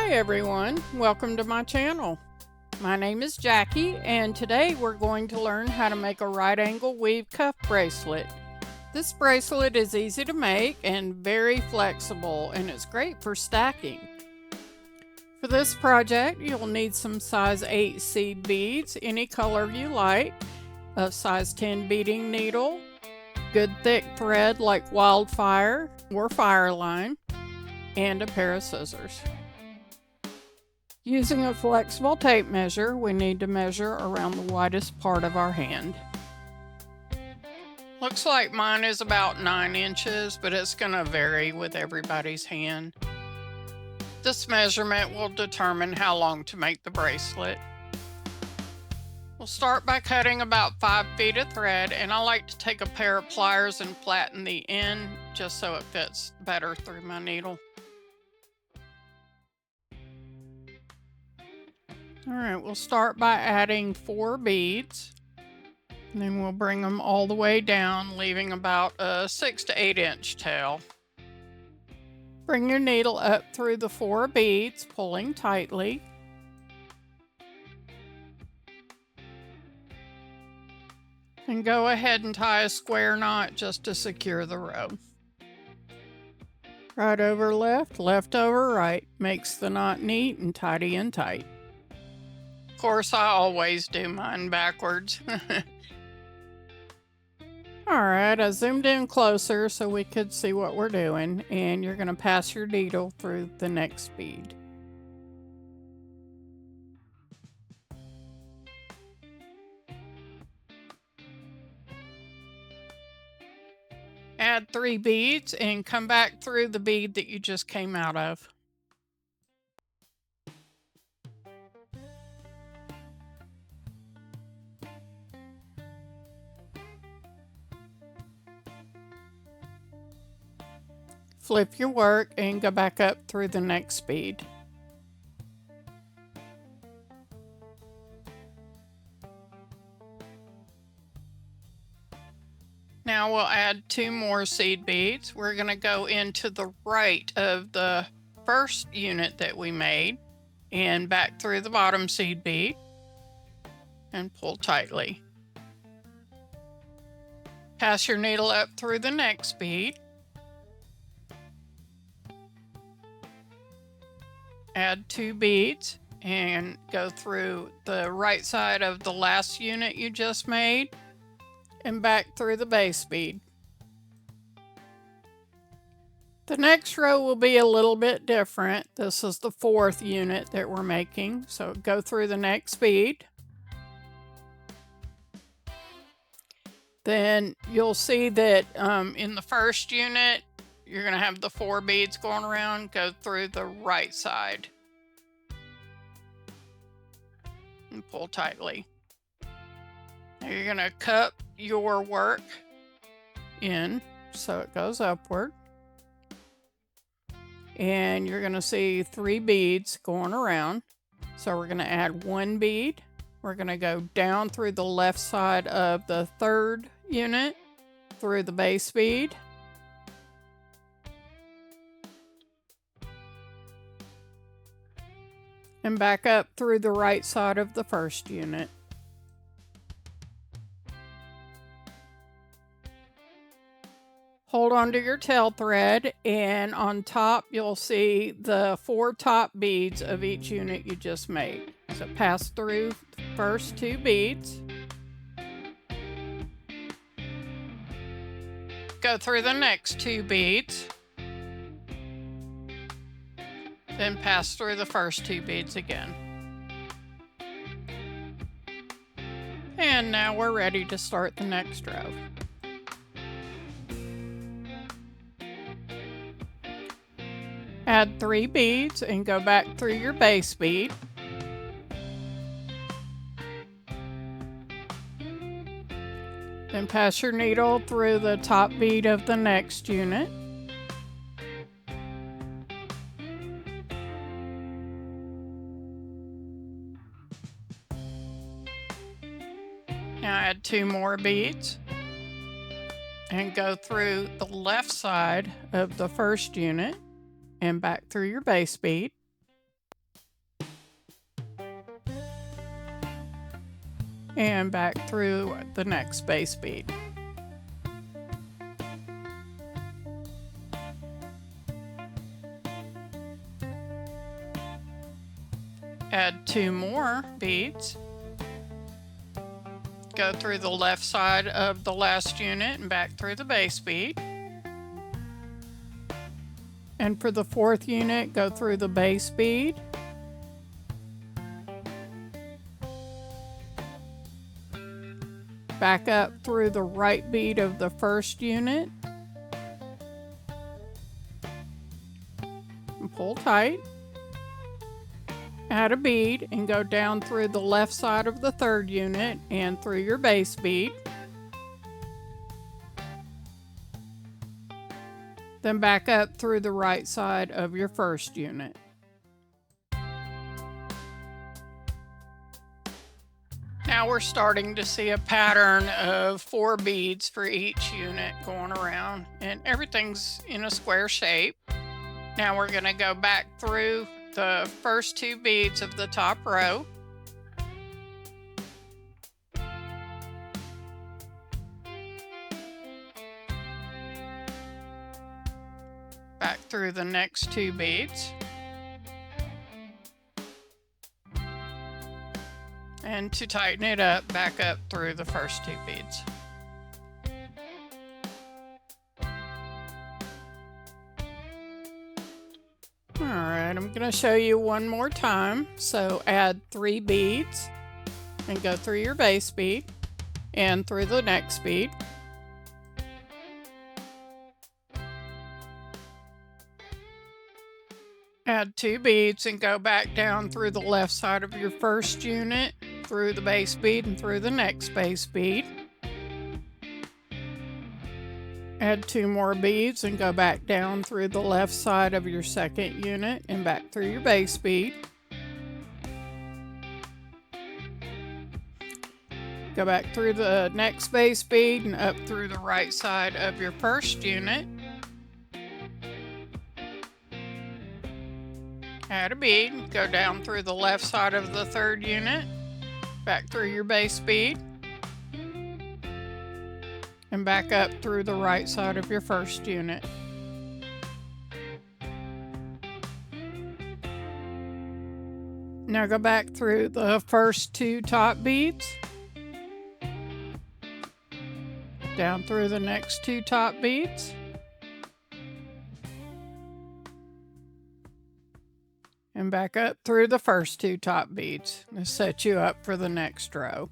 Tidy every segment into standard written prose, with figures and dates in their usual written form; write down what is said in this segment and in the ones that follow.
Hi everyone, welcome to my channel. My name is Jackie and today we're going to learn how to make a right angle weave cuff bracelet. This bracelet is easy to make and very flexible, and it's great for stacking. For this project you'll need some size 8 seed beads, any color you like, a size 10 beading needle, good thick thread like Wildfire or Fireline, and a pair of scissors. Using a flexible tape measure, we need to measure around the widest part of our hand. Looks like mine is about 9 inches, but it's going to vary with everybody's hand. This measurement will determine how long to make the bracelet. We'll start by cutting about 5 feet of thread, and I like to take a pair of pliers and flatten the end just so it fits better through my needle. Alright, we'll start by adding 4 beads, and then we'll bring them all the way down, leaving about a 6 to 8 inch tail. Bring your needle up through the 4 beads, pulling tightly. And go ahead and tie a square knot just to secure the row. Right over left, left over right makes the knot neat and tidy and tight. Of course, I always do mine backwards. Alright, I zoomed in closer so we could see what we're doing, and you're going to pass your needle through the next bead. Add 3 beads and come back through the bead that you just came out of. Flip your work and go back up through the next bead. Now we'll add 2 more seed beads. We're going to go into the right of the first unit that we made and back through the bottom seed bead and pull tightly. Pass your needle up through the next bead. Add 2 beads and go through the right side of the last unit you just made and back through the base bead. The next row will be a little bit different. This is the 4th unit that we're making, so go through the next bead. Then you'll see that in the first unit you're going to have the 4 beads going around. Go through the right side and pull tightly. Now you're going to cut your work in so it goes upward. And you're going to see 3 beads going around. So we're going to add 1 bead. We're going to go down through the left side of the 3rd unit, through the base bead. And back up through the right side of the first unit. Hold on to your tail thread, and on top you'll see the 4 top beads of each unit you just made. So pass through the first 2 beads. Go through the next 2 beads. Then pass through the first 2 beads again. And now we're ready to start the next row. Add 3 beads and go back through your base bead. Then pass your needle through the top bead of the next unit. Now add 2 more beads and go through the left side of the first unit and back through your base bead. and back through the next base bead. Add 2 more beads. Go through the left side of the last unit and back through the base bead. And for the 4th unit, go through the base bead. Back up through the right bead of the 1st unit. And pull tight. Add a bead and go down through the left side of the 3rd unit and through your base bead. Then back up through the right side of your 1st unit. Now we're starting to see a pattern of 4 beads for each unit going around, and everything's in a square shape. Now we're going to go back through the first 2 beads of the top row. Back through the next 2 beads. And to tighten it up, back up through the first 2 beads. Alright, I'm going to show you one more time. So add 3 beads and go through your base bead and through the next bead. Add 2 beads and go back down through the left side of your 1st unit, through the base bead and through the next base bead. Add 2 more beads and go back down through the left side of your 2nd unit and back through your base bead. Go back through the next base bead and up through the right side of your 1st unit. Add a bead, go down through the left side of the 3rd unit, back through your base bead, and back up through the right side of your 1st unit. Now go back through the first 2 top beads, down through the next 2 top beads, and back up through the first 2 top beads to set you up for the next row.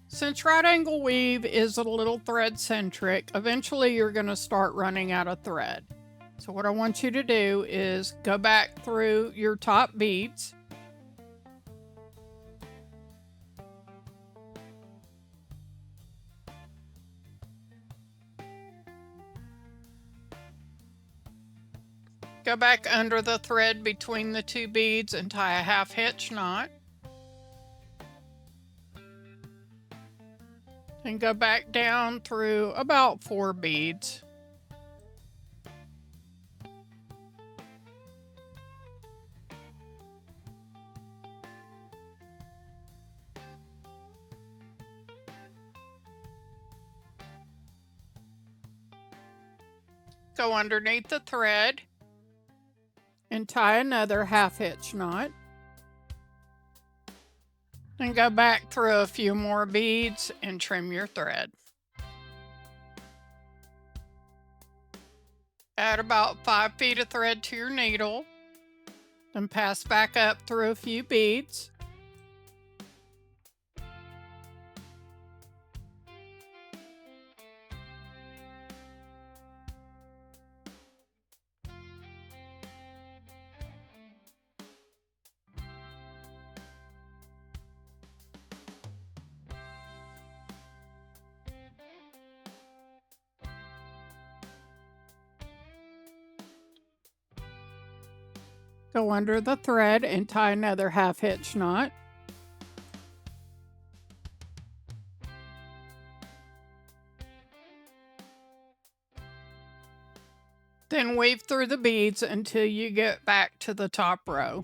Since right angle weave is a little thread centric, eventually you're going to start running out of thread. So what I want you to do is go back through your top beads, go back under the thread between the 2 beads and tie a 1/2 hitch knot. And go back down through about 4 beads. Go underneath the thread and tie another 1/2 hitch knot. And go back through a few more beads and trim your thread. Add about 5 feet of thread to your needle, then pass back up through a few beads. Go under the thread and tie another 1/2 hitch knot. Then weave through the beads until you get back to the top row.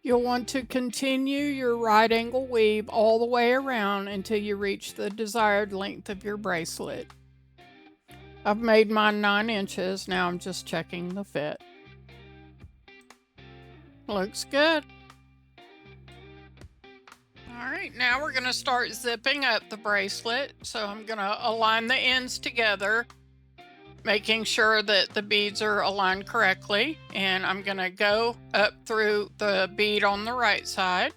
You'll want to continue your right angle weave all the way around until you reach the desired length of your bracelet. I've made mine 9 inches, now I'm just checking the fit. Looks good. Alright, now we're going to start zipping up the bracelet. So I'm going to align the ends together, making sure that the beads are aligned correctly. And I'm going to go up through the bead on the right side.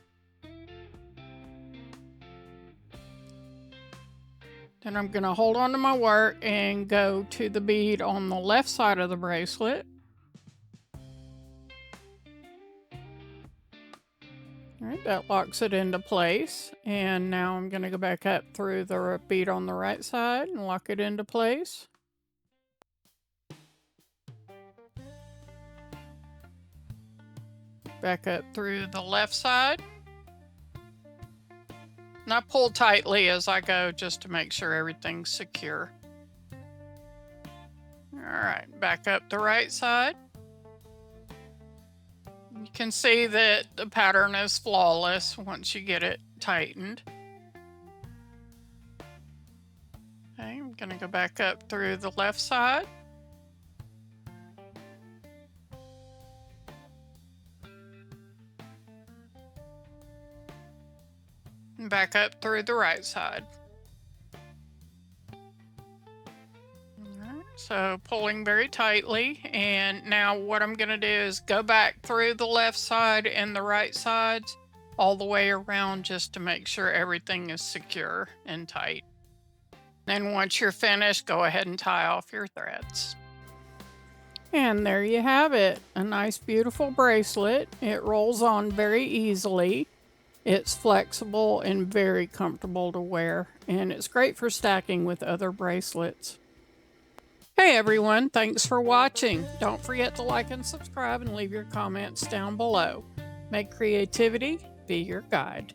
Then I'm going to hold on to my work and go to the bead on the left side of the bracelet. All right, that locks it into place. And now I'm going to go back up through the bead on the right side and lock it into place. Back up through the left side. And I pull tightly as I go just to make sure everything's secure. All right, back up the right side. You can see that the pattern is flawless once you get it tightened. Okay, I'm going to go back up through the left side. And back up through the right side. So pulling very tightly, and now what I'm going to do is go back through the left side and the right sides all the way around just to make sure everything is secure and tight. Then once you're finished, go ahead and tie off your threads. And there you have it, a nice beautiful bracelet. It rolls on very easily. It's flexible and very comfortable to wear, and it's great for stacking with other bracelets. Hey everyone, thanks for watching. Don't forget to like and subscribe and leave your comments down below. May creativity be your guide.